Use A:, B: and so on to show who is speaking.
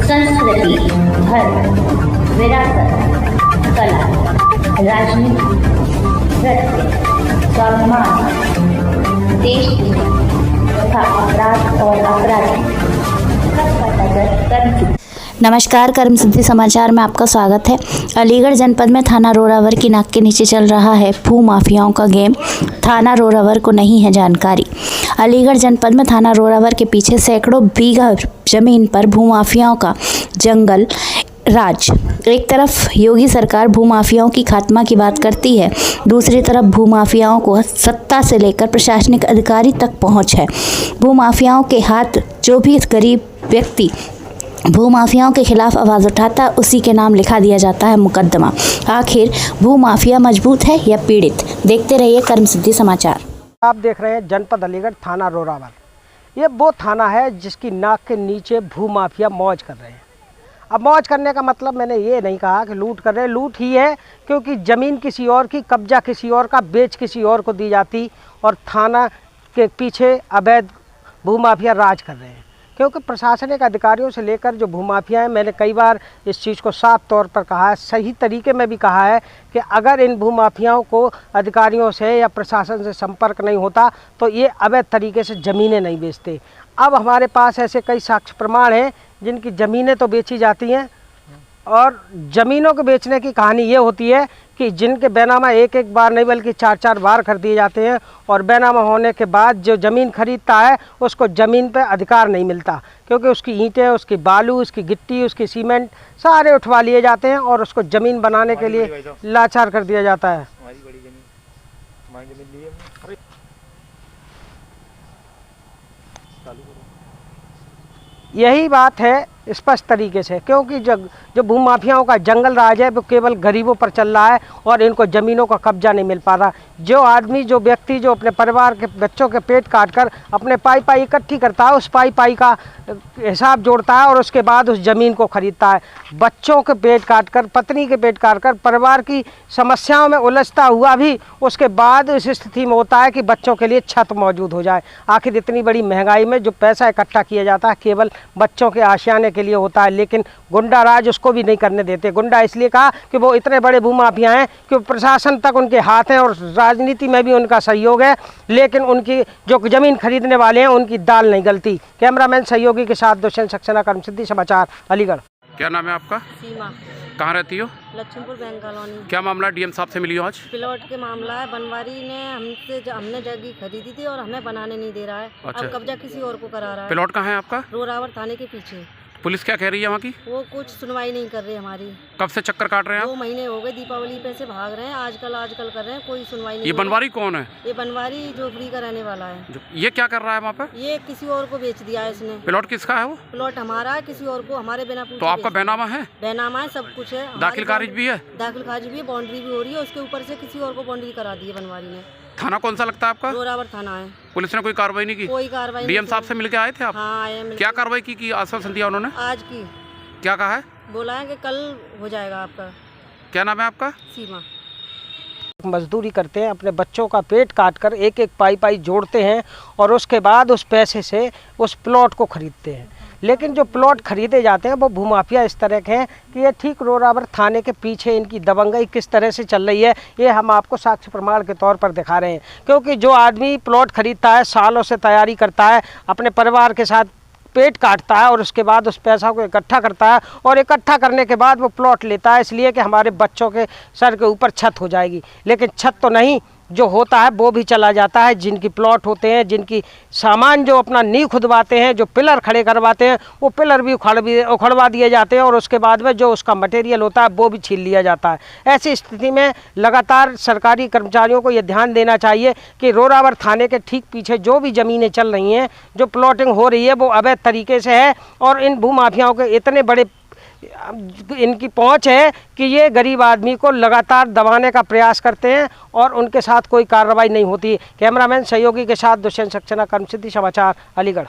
A: संस्कृति, धर्म, विरासत, कला, राजनीति, नृत्य, स्वाभिमान, देश तथा अपराध और अपराधी सबका नजर कर्म।
B: नमस्कार, कर्म सिद्धि समाचार में आपका स्वागत है। अलीगढ़ जनपद में थाना रोरावर की नाक के नीचे चल रहा है भू माफियाओं का गेम। थाना रोरावर को नहीं है जानकारी। अलीगढ़ जनपद में थाना रोरावर के पीछे सैकड़ों बीघा जमीन पर भू माफियाओं का जंगल राज। एक तरफ योगी सरकार भूमाफियाओं की खात्मा की बात करती है, दूसरी तरफ भूमाफियाओं को सत्ता से लेकर प्रशासनिक अधिकारी तक पहुंच है। भूमाफियाओं के हाथ जो भी गरीब व्यक्ति भूमाफियाओं के खिलाफ आवाज़ उठाता उसी के नाम लिखा दिया जाता है मुकदमा। आखिर भूमाफिया मजबूत है या पीड़ित? देखते रहिए कर्म सिद्धि समाचार।
C: आप देख रहे हैं जनपद अलीगढ़ थाना रोरावर। ये वो थाना है जिसकी नाक के नीचे भूमाफिया मौज कर रहे हैं। अब मौज करने का मतलब मैंने ये नहीं कहा कि लूट कर रहे हैं, लूट ही है, क्योंकि ज़मीन किसी और की, कब्जा किसी और का, बेच किसी और को दी जाती और थाना के पीछे अवैध भूमाफिया राज कर रहे हैं। क्योंकि प्रशासनिक अधिकारियों से लेकर जो भूमाफिया हैं, मैंने कई बार इस चीज़ को साफ तौर पर कहा है, सही तरीके में भी कहा है कि अगर इन भूमाफियाओं को अधिकारियों से या प्रशासन से संपर्क नहीं होता तो ये अवैध तरीके से ज़मीनें नहीं बेचते। अब हमारे पास ऐसे कई साक्ष्य प्रमाण हैं जिनकी ज़मीनें तो बेची जाती हैं, और ज़मीनों के बेचने की कहानी ये होती है कि जिनके बैनामा एक एक बार नहीं बल्कि चार चार बार कर दिए जाते हैं, और बैनामा होने के बाद जो ज़मीन खरीदता है उसको ज़मीन पे अधिकार नहीं मिलता, क्योंकि उसकी ईंटें, उसकी बालू, उसकी गिट्टी, उसकी सीमेंट सारे उठवा लिए जाते हैं और उसको ज़मीन बनाने के लिए लाचार कर दिया जाता है। यही बात है स्पष्ट तरीके से, क्योंकि जो भूमाफियाओं का जंगल राज है वो केवल गरीबों पर चल रहा है और इनको ज़मीनों का कब्जा नहीं मिल पा रहा। जो आदमी, जो व्यक्ति जो अपने परिवार के बच्चों के पेट काटकर अपने पाई इकट्ठी करता है, उस पाई का हिसाब जोड़ता है और उसके बाद उस ज़मीन को खरीदता है। बच्चों के पेट काटकर, पत्नी के पेट काटकर, परिवार की समस्याओं में उलझता हुआ भी उसके बाद इस स्थिति में होता है कि बच्चों के लिए छत मौजूद हो जाए। आखिर इतनी बड़ी महंगाई में जो पैसा इकट्ठा किया जाता है केवल बच्चों के आशियाने के लिए होता है, लेकिन गुंडा राज उसको भी नहीं करने देते। गुंडा इसलिए कहा कि वो इतने बड़े भूमाफिया हैं कि प्रशासन तक उनके हाथ हैं और राजनीति में भी उनका सहयोग है, लेकिन उनकी जो ज़मीन खरीदने वाले हैं उनकी दाल नहीं गलती। कैमरामैन सहयोगी के साथ दुष्यंत सक्सेना, कर्म सिद्धि समाचार, अलीगढ़।
D: क्या नाम है आपका?
E: सीमा।
D: कहाँ रहती हो?
E: Laxmipur bank colony.
D: क्या मामला डीएम साहब से मिली हो आज?
E: प्लॉट के मामला है। बनवारी ने हमने जगह खरीदी थी और हमें बनाने नहीं दे रहा है।
D: अच्छा।
E: अब कब्जा किसी और को करा रहा है।
D: प्लॉट कहाँ है आपका?
E: रोरावर थाने के पीछे।
D: पुलिस क्या कह रही है वहाँ की?
E: वो कुछ सुनवाई नहीं कर रही हमारी।
D: कब से चक्कर काट रहे हैं
E: 2 महीने हो गए, दीपावली पे से भाग रहे हैं, आजकल कर रहे हैं, कोई सुनवाई नहीं।
D: ये बनवारी कौन है?
E: ये बनवारी झोपड़ी का रहने वाला है।
D: ये क्या कर रहा है वहाँ पे?
E: ये किसी और को बेच दिया है इसने।
D: प्लॉट किसका है वो?
E: प्लॉट हमारा है, किसी और को हमारे बिना पूछे।
D: तो आपका बैनामा है?
E: बैनामा है, सब कुछ है।
D: दाखिल खारिज भी है?
E: दाखिल खारिज भी है, बाउंड्री भी हो रही है, उसके ऊपर से किसी और को बाउंड्री करा दी है बनवारी ने।
D: थाना कौन सा लगता है आपका?
E: रोरावर थाना है।
D: पुलिस ने कोई कार्रवाई नहीं की?
E: कोई कार्रवाई।
D: डीएम साहब से मिलके आए थे आप?
E: हाँ आए।
D: क्या कार्रवाई की आश्वासन दिया उन्होंने?
E: आज की।
D: क्या कहा है?
E: बोला है कि कल हो जाएगा आपका।
D: क्या नाम है आपका?
E: सीमा।
C: मजदूरी करते हैं, अपने बच्चों का पेट काटकर एक एक पाई जोड़ते हैं और उसके बाद उस पैसे से उस प्लॉट को खरीदते हैं। लेकिन जो प्लॉट खरीदे जाते हैं वो भूमाफिया इस तरह के हैं कि ये ठीक रोरावर थाने के पीछे इनकी दबंगई किस तरह से चल रही है ये हम आपको साक्ष्य प्रमाण के तौर पर दिखा रहे हैं। क्योंकि जो आदमी प्लॉट खरीदता है, सालों से तैयारी करता है, अपने परिवार के साथ पेट काटता है और उसके बाद उस पैसा को इकट्ठा करता है और इकट्ठा करने के बाद वो प्लॉट लेता है इसलिए कि हमारे बच्चों के सर के ऊपर छत हो जाएगी। लेकिन छत तो नहीं, जो होता है वो भी चला जाता है। जिनकी प्लॉट होते हैं, जिनकी सामान जो अपना नींव खुदवाते हैं, जो पिलर खड़े करवाते हैं, वो पिलर भी उखड़वा दिए जाते हैं और उसके बाद में जो उसका मटेरियल होता है वो भी छीन लिया जाता है। ऐसी स्थिति में लगातार सरकारी कर्मचारियों को ये ध्यान देना चाहिए कि रोरावर थाने के ठीक पीछे जो भी ज़मीनें चल रही हैं, जो प्लॉटिंग हो रही है वो अवैध तरीके से है और इन भूमाफियाओं के इतने बड़े इनकी पहुंच है कि ये गरीब आदमी को लगातार दबाने का प्रयास करते हैं और उनके साथ कोई कार्रवाई नहीं होती। कैमरामैन सहयोगी के साथ दुष्यंत सक्सेना, कर्म सिद्धि समाचार, अलीगढ़।